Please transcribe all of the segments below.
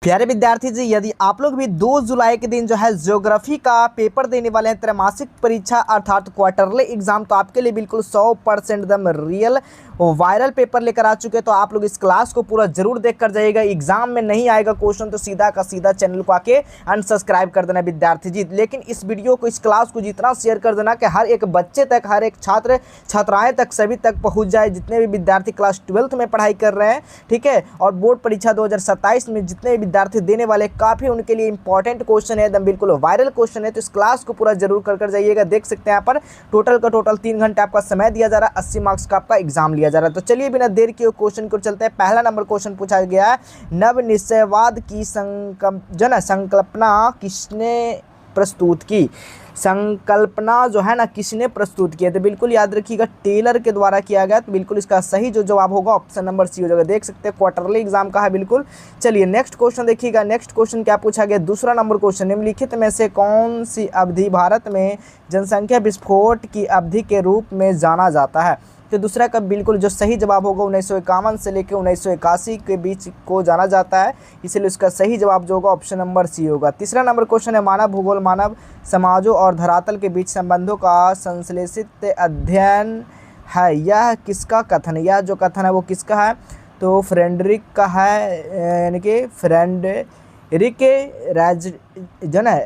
प्यारे विद्यार्थी जी, यदि आप लोग भी 2 जुलाई के दिन जो है ज्योग्राफी का पेपर देने वाले हैं, त्रैमासिक परीक्षा अर्थात क्वार्टरली एग्जाम, तो आपके लिए बिल्कुल 100% एकदम रियल वायरल पेपर लेकर आ चुके हैं। तो आप लोग इस क्लास को पूरा जरूर देख कर जाइएगा। एग्जाम में नहीं आएगा क्वेश्चन तो सीधा का सीधा चैनल को आके अनसब्सक्राइब कर देना विद्यार्थी जी। लेकिन इस वीडियो को, इस क्लास को जितना शेयर कर देना कि हर एक बच्चे तक, हर एक छात्र छात्राएं तक, सभी तक पहुंच जाए, जितने भी विद्यार्थी क्लास 12th में पढ़ाई कर रहे हैं, ठीक है। और बोर्ड परीक्षा 2027 में जितने विद्यार्थी देने वाले, काफ़ी उनके लिए इंपॉर्टेंट क्वेश्चन है, एकदम बिल्कुल वायरल क्वेश्चन है। तो इस क्लास को पूरा जरूर कर जाइएगा। देख सकते हैं यहाँ पर टोटल का टोटल 3 घंटे आपका समय दिया जा रहा है, 80 मार्क्स का आपका एग्जाम लिया जा रहा है। तो चलिए बिना देर किए क्वेश्चन को चलते हैं। पहला नंबर क्वेश्चन पूछा गया है, नव निश्चयवाद की संकल्पना किसने प्रस्तुत की। संकल्पना जो है ना, किसने प्रस्तुत किया। तो बिल्कुल याद रखिएगा, टेलर के द्वारा किया गया। तो बिल्कुल इसका सही जो जवाब होगा ऑप्शन नंबर सी हो जाएगा। देख सकते हैं क्वार्टरली एग्जाम का है बिल्कुल। चलिए नेक्स्ट क्वेश्चन देखिएगा। नेक्स्ट क्वेश्चन क्या पूछा गया, दूसरा नंबर क्वेश्चन, निम्नलिखित में से कौन सी अवधि भारत में जनसंख्या विस्फोट की अवधि के रूप में जाना जाता है। तो दूसरा का बिल्कुल जो सही जवाब होगा 1951 से लेकर 1981 के बीच को जाना जाता है, इसलिए उसका सही जवाब जो होगा ऑप्शन नंबर सी होगा। तीसरा नंबर क्वेश्चन है, मानव भूगोल मानव समाजों और धरातल के बीच संबंधों का संश्लेषित अध्ययन है, यह किसका कथन है। यह जो कथन है वो किसका है, तो फ्रेडरिक का है, यानी कि फ्रेडरिक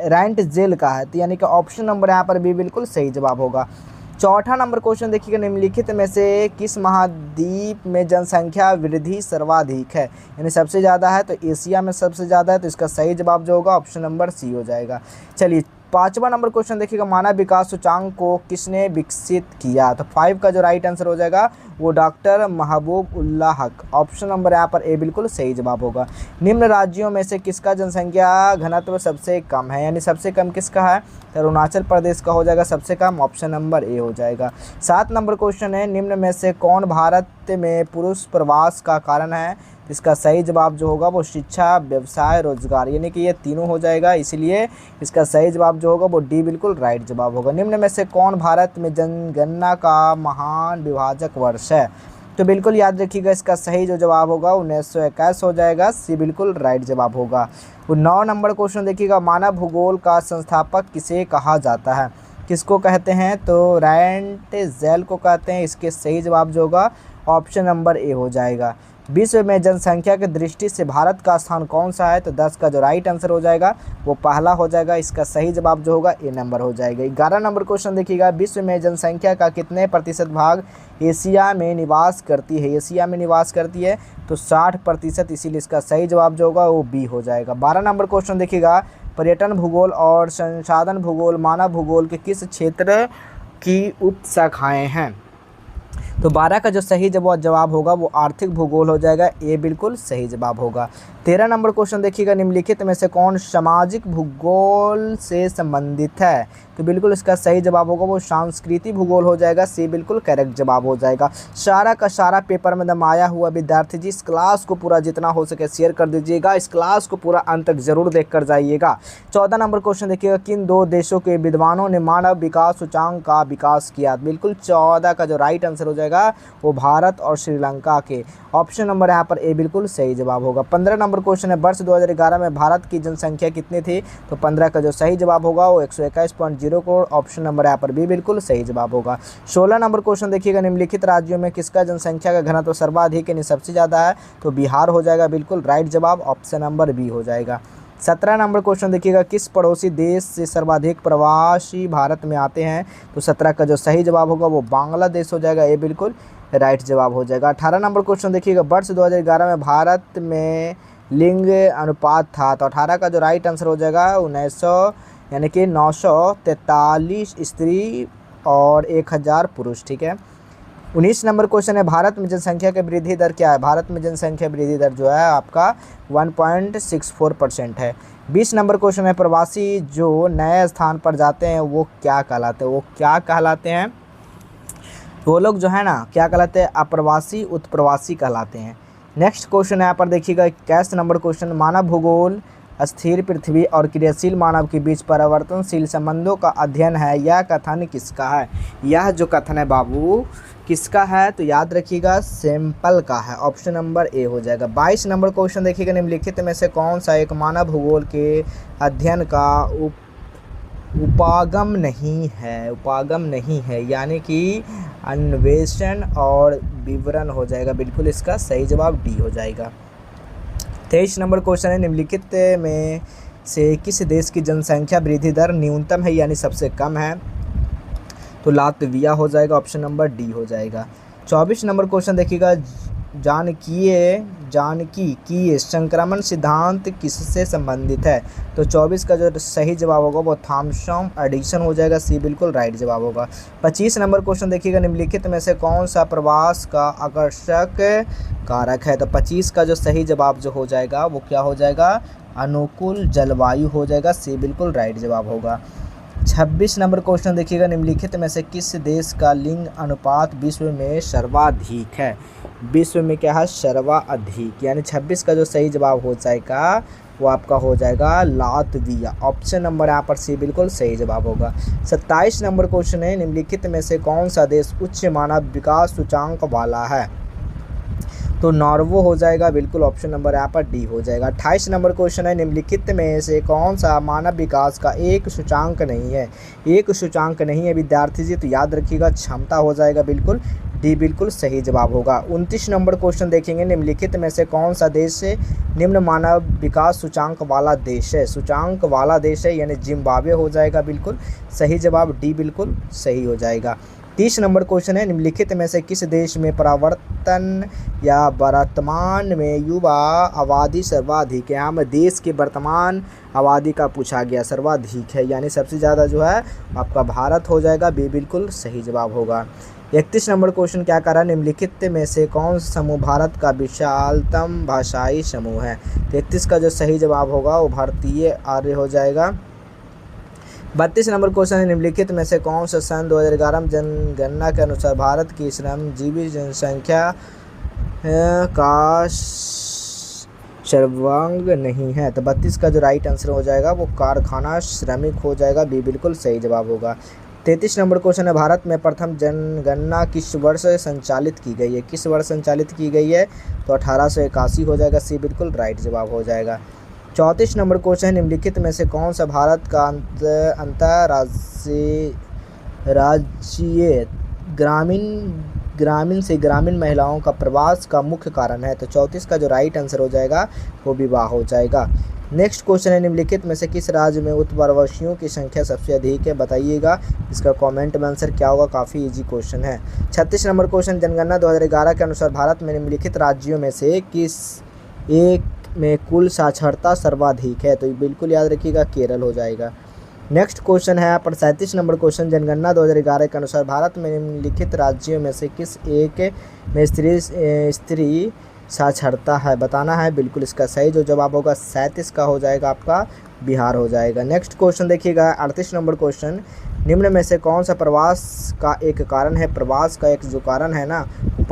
राइंटजेल का है। तो यानी कि ऑप्शन नंबर यहाँ पर भी बिल्कुल सही जवाब होगा। चौथा नंबर क्वेश्चन देखिएगा, निम्नलिखित में से किस महाद्वीप में जनसंख्या वृद्धि सर्वाधिक है, यानी सबसे ज़्यादा है। तो एशिया में सबसे ज़्यादा है, तो इसका सही जवाब जो होगा ऑप्शन नंबर सी हो जाएगा। चलिए पांचवा नंबर क्वेश्चन देखिएगा, मानव विकास सूचांक को किसने विकसित किया। तो 5 का जो राइट आंसर हो जाएगा वो डॉक्टर महबूब उल्लाह हक। ऑप्शन नंबर यहाँ पर ए बिल्कुल सही जवाब होगा। निम्न राज्यों में से किसका जनसंख्या घनत्व सबसे कम है, यानी सबसे कम किसका है, तो अरुणाचल प्रदेश का हो जाएगा सबसे कम। ऑप्शन नंबर ए हो जाएगा। 7 नंबर क्वेश्चन है, निम्न में से कौन भारत में पुरुष प्रवास का कारण है। इसका सही जवाब जो होगा वो शिक्षा, व्यवसाय, रोजगार, यानी कि ये तीनों हो जाएगा, इसलिए इसका सही जवाब जो होगा वो डी बिल्कुल राइट जवाब होगा। निम्न में से कौन भारत में जनगणना का महान विभाजक वर्ष है। तो बिल्कुल याद रखिएगा, इसका सही जो जवाब होगा 1921 हो जाएगा, सी बिल्कुल राइट जवाब होगा। 9 नंबर क्वेश्चन देखिएगा, मानव भूगोल का संस्थापक किसे कहा जाता है। किसको कहते हैं, तो राइंटजेल को कहते हैं। इसके सही जवाब जो होगा ऑप्शन नंबर ए हो जाएगा। विश्व में जनसंख्या की दृष्टि से भारत का स्थान कौन सा है, तो 10 का जो राइट आंसर हो जाएगा वो पहला हो जाएगा। इसका सही जवाब जो होगा ए नंबर हो जाएगा। 11 नंबर क्वेश्चन देखिएगा, विश्व में जनसंख्या का कितने प्रतिशत भाग एशिया में निवास करती है। एशिया में निवास करती है तो 60%, इसीलिए इसका सही जवाब जो होगा वो बी हो जाएगा। 12 नंबर क्वेश्चन देखिएगा, पर्यटन भूगोल और संसाधन भूगोल मानव भूगोल के किस क्षेत्र की उपशाखाएं हैं। तो 12 का जो सही जवाब होगा वो आर्थिक भूगोल हो जाएगा, ये बिल्कुल सही जवाब होगा। 13 नंबर क्वेश्चन देखिएगा, निम्नलिखित में से कौन सामाजिक भूगोल से संबंधित है। तो बिल्कुल इसका सही जवाब होगा वो सांस्कृतिक भूगोल हो जाएगा, सी बिल्कुल करेक्ट जवाब हो जाएगा। सारा का सारा पेपर में दम आया हुआ विद्यार्थी जी, इस क्लास को पूरा जितना हो सके शेयर कर दीजिएगा। इस क्लास को पूरा अंत तक जरूर देख कर जाइएगा। 14 नंबर क्वेश्चन देखिएगा, किन 2 देशों के विद्वानों ने मानव विकास सूचांक का विकास किया। बिल्कुल 14 का जो राइट आंसर हो जाएगा वो भारत और श्रीलंका के। ऑप्शन नंबर यहाँ पर ए बिल्कुल सही जवाब होगा। 15 नंबर क्वेश्चन है, वर्ष 2011 में भारत की जनसंख्या कितनी थी। तो 15 का जो सही जवाब होगा वो 121.0 करोड़। ऑप्शन नंबर यहाँ पर भी बिल्कुल सही जवाब होगा। 16 नंबर क्वेश्चन देखिएगा, निम्नलिखित राज्यों में किसका जनसंख्या का घनत्व सर्वाधिक यानी सबसे ज़्यादा है। तो बिहार हो जाएगा बिल्कुल राइट जवाब, ऑप्शन नंबर बी हो जाएगा। 17 नंबर क्वेश्चन देखिएगा, किस पड़ोसी देश से सर्वाधिक प्रवासी भारत में आते हैं। तो 17 का जो सही जवाब होगा वो बांग्लादेश हो जाएगा, ये बिल्कुल राइट जवाब हो जाएगा। 18 नंबर क्वेश्चन देखिएगा, वर्ष 2011 में भारत में लिंग अनुपात था। तो 18 का जो राइट आंसर हो जाएगा 1900 यानी कि 943 स्त्री और 1000 पुरुष, ठीक है। 19 नंबर क्वेश्चन है, भारत में जनसंख्या की वृद्धि दर क्या है। भारत में जनसंख्या वृद्धि दर जो है आपका 1.64% है। 20 नंबर क्वेश्चन है, प्रवासी जो नए स्थान पर जाते हैं वो क्या कहलाते हैं। वो क्या कहलाते हैं, वो लोग जो है ना क्या कहलाते हैं, अप्रवासी उत्प्रवासी कहलाते हैं। नेक्स्ट क्वेश्चन यहाँ पर देखिएगा 21 नंबर क्वेश्चन, मानव भूगोल स्थिर पृथ्वी और क्रियाशील मानव के बीच परिवर्तनशील संबंधों का अध्ययन है, यह कथन किसका है। यह जो कथन है बाबू किसका है, तो याद रखिएगा सैंपल का है, ऑप्शन नंबर ए हो जाएगा। 22 नंबर क्वेश्चन देखिएगा, निम्नलिखित में से कौन सा एक मानव भूगोल के अध्ययन का उपागम नहीं है, यानी कि अन्वेषण और विवरण हो जाएगा, बिल्कुल इसका सही जवाब डी हो जाएगा। 23 नंबर क्वेश्चन है, निम्नलिखित में से किस देश की जनसंख्या वृद्धि दर न्यूनतम है यानी सबसे कम है, तो लातविया हो जाएगा, ऑप्शन नंबर डी हो जाएगा। 24 नंबर क्वेश्चन देखिएगा, जानकी संक्रमण सिद्धांत किससे संबंधित है, तो 24 का जो सही जवाब होगा वो थॉमसन एडिशन हो जाएगा, सी बिल्कुल राइट जवाब होगा। 25 नंबर क्वेश्चन देखिएगा, निम्नलिखित में से कौन सा प्रवास का आकर्षक कारक है, तो 25 का जो सही जवाब जो हो जाएगा वो क्या हो जाएगा, अनुकूल जलवायु हो जाएगा, सी बिल्कुल राइट जवाब होगा। 26 नंबर क्वेश्चन देखिएगा, निम्नलिखित में से किस देश का लिंग अनुपात विश्व में सर्वाधिक है, विश्व में क्या है, सर्वाधिक, यानी 26 का जो सही जवाब हो जाएगा वो आपका हो जाएगा लातविया, ऑप्शन नंबर यहाँ पर सी बिल्कुल सही जवाब होगा। 27 नंबर क्वेश्चन है, निम्नलिखित में से कौन सा देश उच्च मानव विकास सूचांक वाला है, तो नॉर्वे हो जाएगा, बिल्कुल ऑप्शन नंबर यहाँ पर डी हो जाएगा। 28 नंबर क्वेश्चन है, निम्नलिखित में से कौन सा मानव विकास का एक सूचांक नहीं है विद्यार्थी जी, तो याद रखिएगा क्षमता हो जाएगा, बिल्कुल डी बिल्कुल सही जवाब होगा। 29 नंबर क्वेश्चन देखेंगे, निम्नलिखित में से कौन सा देश निम्न मानव विकास सूचांक वाला देश है, यानी जिम्बाब्वे हो जाएगा, बिल्कुल सही जवाब डी बिल्कुल सही हो जाएगा। 30 नंबर क्वेश्चन है, निम्नलिखित में से किस देश में परिवर्तन या वर्तमान में युवा आबादी सर्वाधिक है, यहाँ में देश के वर्तमान आबादी का पूछा गया, सर्वाधिक है यानी सबसे ज़्यादा जो है आपका भारत हो जाएगा, बी बिल्कुल सही जवाब होगा। 31 नंबर क्वेश्चन क्या कर रहा है, निम्नलिखित में से कौन सा समूह भारत का विशालतम भाषाई समूह है, 33 का जो सही जवाब होगा वो भारतीय आर्य हो जाएगा। 32 नंबर क्वेश्चन है, निम्नलिखित में से कौन सा सन 2011 में जनगणना के अनुसार भारत की श्रमजीवी जनसंख्या का सर्वांग नहीं है, तो 32 का जो राइट आंसर हो जाएगा वो कारखाना श्रमिक हो जाएगा, बी बिल्कुल सही जवाब होगा। 33 नंबर क्वेश्चन है, भारत में प्रथम जनगणना किस वर्ष संचालित की गई है, तो 1881 हो जाएगा, सी बिल्कुल राइट जवाब हो जाएगा। 34 नंबर क्वेश्चन है, निम्नलिखित में से कौन सा भारत का राज्य ग्रामीण से ग्रामीण महिलाओं का प्रवास का मुख्य कारण है, तो 34 का जो राइट आंसर हो जाएगा वो विवाह हो जाएगा। नेक्स्ट क्वेश्चन है, निम्नलिखित में से किस राज्य में उत्प्रवासियों की संख्या सबसे अधिक है, बताइएगा, इसका कमेंट में आंसर क्या होगा, काफ़ी इजी क्वेश्चन है। 36 नंबर क्वेश्चन, जनगणना 2011 के अनुसार भारत में निम्नलिखित राज्यों में से किस एक में कुल साक्षरता सर्वाधिक है, तो बिल्कुल याद रखिएगा केरल हो जाएगा। नेक्स्ट क्वेश्चन है यहाँ पर 37 नंबर क्वेश्चन, जनगणना 2011 के अनुसार भारत में निम्नलिखित राज्यों में से किस एक में स्त्री साक्षरता है, बताना है, बिल्कुल इसका सही जो जवाब होगा 37 का हो जाएगा आपका बिहार हो जाएगा। नेक्स्ट क्वेश्चन देखिएगा 38 नंबर क्वेश्चन, निम्न में से कौन सा प्रवास का एक कारण है, प्रवास का एक जो कारण है ना वो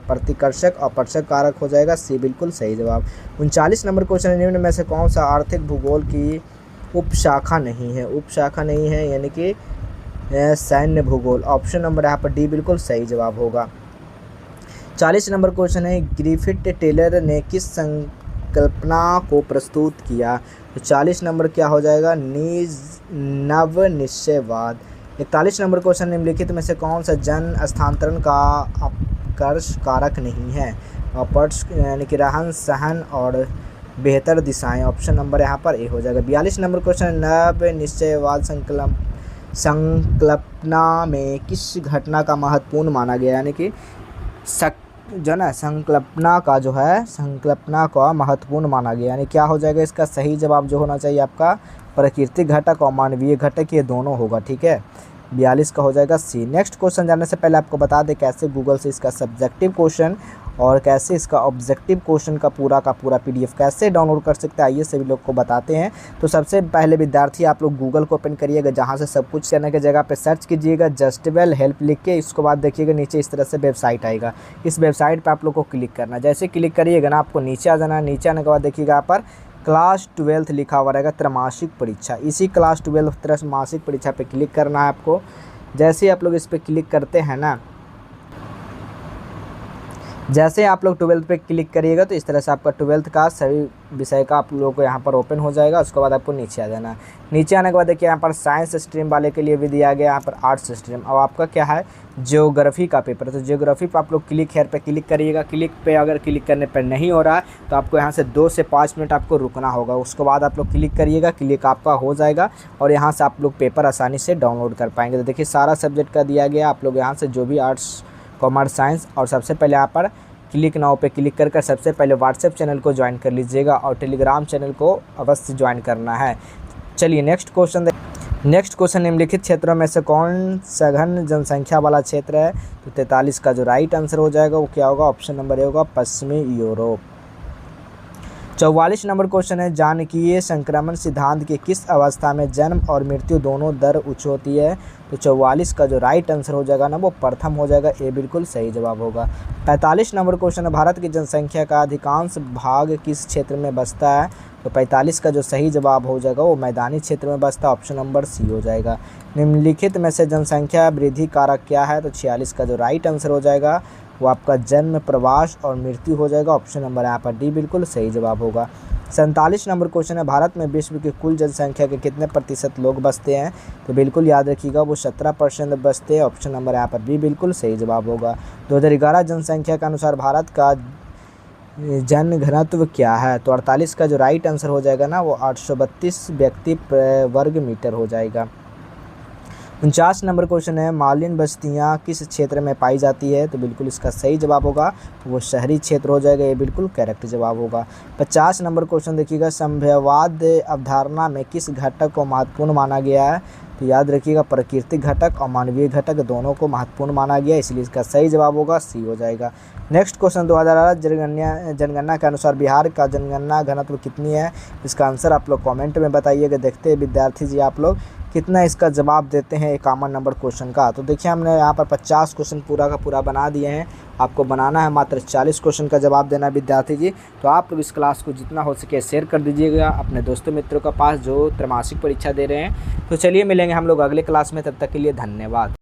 प्रतिकर्षक अपवर्षक कारक हो जाएगा, सी बिल्कुल सही जवाब। 39 नंबर क्वेश्चन है, निम्न में से कौन सा आर्थिक भूगोल की उपशाखा नहीं है यानी कि सैन्य भूगोल, ऑप्शन नंबर यहाँ पर डी बिल्कुल सही जवाब होगा। 40 नंबर क्वेश्चन है, ग्रिफिथ टेलर ने किस संकल्पना को प्रस्तुत किया, तो 40 नंबर क्या हो जाएगा, नव निश्चयवाद। 41 नंबर क्वेश्चन, निम्नलिखित में से कौन सा जन स्थानांतरण का अपकर्ष कारक नहीं है, अपवर्ष यानी कि रहन सहन और बेहतर दिशाएं, ऑप्शन नंबर यहाँ पर ए हो जाएगा। 42 नंबर क्वेश्चन, नव निश्चयवाद संकल्पना में किस घटना का महत्वपूर्ण माना गया, यानी कि संकल्पना का महत्वपूर्ण माना गया, यानी क्या हो जाएगा, इसका सही जवाब जो होना चाहिए आपका प्राकृतिक घटक और मानवीय घटक, ये दोनों होगा, ठीक है, 42 का हो जाएगा सी। नेक्स्ट क्वेश्चन जानने से पहले आपको बता दें कैसे गूगल से इसका सब्जेक्टिव क्वेश्चन और कैसे इसका ऑब्जेक्टिव क्वेश्चन का पूरा पीडीएफ कैसे डाउनलोड कर सकते हैं, आइए सभी लोग को बताते हैं। तो सबसे पहले विद्यार्थी आप लोग गूगल को ओपन करिएगा, जहां से सब कुछ करने की जगह पे सर्च कीजिएगा जस्टवेल हेल्प लिख के, इसके बाद देखिएगा नीचे इस तरह से वेबसाइट आएगा, इस वेबसाइट पर आप लोग को क्लिक करना, जैसे क्लिक करिएगा ना आपको नीचे आ जाना, नीचे आने के बाद देखिएगा यहाँ पर क्लास 12 लिखा हुआ रहेगा त्रैमासिक परीक्षा, इसी क्लास 12 त्रैमासिक परीक्षा पे क्लिक करना है आपको। जैसे ही आप लोग इस पर क्लिक करते हैं ना, जैसे आप लोग 12th पे क्लिक करिएगा तो इस तरह से आपका 12th का सभी विषय का आप लोगों को यहाँ पर ओपन हो जाएगा। उसके बाद आपको नीचे आ जाना है। नीचे आने के बाद देखिए यहाँ पर साइंस स्ट्रीम वाले के लिए भी दिया गया, यहाँ पर आर्ट्स स्ट्रीम। अब आपका क्या है, ज्योग्राफी का पेपर, तो ज्योग्राफी पर आप लोग क्लिक हेयर पे क्लिक करिएगा। क्लिक पे अगर क्लिक करने पर नहीं हो रहा है तो आपको यहाँ से 2 से 5 मिनट आपको रुकना होगा। उसके बाद आप लोग क्लिक करिएगा, क्लिक आपका हो जाएगा और यहाँ से आप लोग पेपर आसानी से डाउनलोड कर पाएंगे। तो देखिए सारा सब्जेक्ट का दिया गया, आप लोग यहाँ से जो भी आर्ट्स, कॉमर्स, साइंस, और सबसे पहले यहाँ पर क्लिक नाउ पे क्लिक कर सबसे पहले व्हाट्सएप चैनल को ज्वाइन कर लीजिएगा और टेलीग्राम चैनल को अवश्य ज्वाइन करना है। चलिए नेक्स्ट क्वेश्चन निम्नलिखित क्षेत्रों में से कौन सघन जनसंख्या वाला क्षेत्र है? तो 43 का जो राइट आंसर हो जाएगा वो क्या होगा, ऑप्शन नंबर ए होगा, पश्चिमी यूरोप। 44 नंबर क्वेश्चन है, जानकीय संक्रमण सिद्धांत की किस अवस्था में जन्म और मृत्यु दोनों दर उच्च होती है? तो 44 का जो राइट आंसर हो जाएगा ना वो प्रथम हो जाएगा, ये बिल्कुल सही जवाब होगा। 45 नंबर क्वेश्चन है, भारत की जनसंख्या का अधिकांश भाग किस क्षेत्र में बसता है? तो 45 का जो सही जवाब हो जाएगा वो मैदानी क्षेत्र में बसता है, ऑप्शन नंबर सी हो जाएगा। निम्नलिखित में से जनसंख्या वृद्धि कारक क्या है? तो 46 का जो राइट आंसर हो जाएगा वो आपका जन्म, प्रवास और मृत्यु हो जाएगा, ऑप्शन नंबर यहाँ पर डी बिल्कुल सही जवाब होगा। 47 नंबर क्वेश्चन है, भारत में विश्व की कुल जनसंख्या के कितने प्रतिशत लोग बसते हैं? तो बिल्कुल याद रखिएगा वो 17% बसते हैं, ऑप्शन नंबर यहाँ पर बी बिल्कुल सही जवाब होगा। 2011 जनसंख्या के अनुसार भारत का जन घनत्व क्या है? तो 48 का जो राइट आंसर हो जाएगा ना वो 832 व्यक्ति वर्ग मीटर हो जाएगा। 49 नंबर क्वेश्चन है, मालिन बस्तियाँ किस क्षेत्र में पाई जाती है? तो बिल्कुल इसका सही जवाब होगा वो शहरी क्षेत्र हो जाएगा, ये बिल्कुल करेक्ट जवाब होगा। 50 नंबर क्वेश्चन देखिएगा, संभववाद अवधारणा में किस घटक को महत्वपूर्ण माना गया है? तो याद रखिएगा प्राकृतिक घटक और मानवीय घटक दोनों को महत्वपूर्ण माना गया, इसलिए इसका सही जवाब होगा सी हो जाएगा। नेक्स्ट क्वेश्चन, 2018 जनगणना के अनुसार बिहार का जनगणना घनत्व कितनी है? इसका आंसर आप लोग कमेंट में बताइएगा। देखते हैं विद्यार्थी जी आप लोग कितना इसका जवाब देते हैं 51 नंबर क्वेश्चन का। तो देखिए हमने यहाँ पर 50 क्वेश्चन पूरा का पूरा बना दिए हैं, आपको बनाना है मात्र 40 क्वेश्चन का जवाब देना विद्यार्थी जी। तो आप लोग इस क्लास को जितना हो सके शेयर कर दीजिएगा अपने दोस्तों मित्रों के पास जो त्रैमासिक परीक्षा दे रहे हैं। तो चलिए मिलेंगे हम लोग अगले क्लास में, तब तक के लिए धन्यवाद।